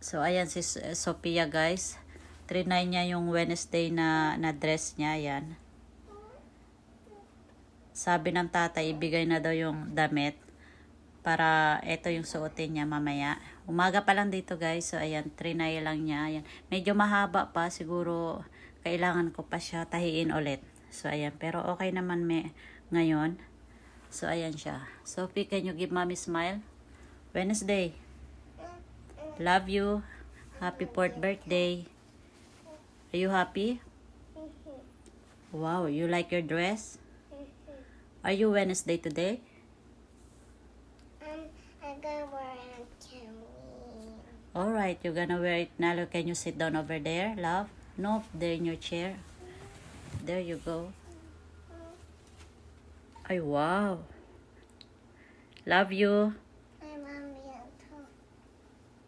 So, ayan si Sophia, guys. Trinay niya yung Wednesday na dress niya. Ayan. Sabi ng tatay, ibigay na daw yung damit. Para ito yung suotin niya mamaya. Umaga pa lang dito, guys. So, ayan. Trinay lang niya. Ayan. Medyo mahaba pa. Siguro, kailangan ko pa siya tahiin ulit. So, ayan. Pero okay naman ngayon. So, ayan siya. Sophie, can you give mommy smile? Wednesday. Love you. Happy 4th birthday. Are you happy? Wow, you like your dress? Are you Wednesday today? I'm gonna wear it to me. Alright, you're gonna wear it now. Can you sit down over there, love? No, there in your chair. There you go. Ay, wow. Love you.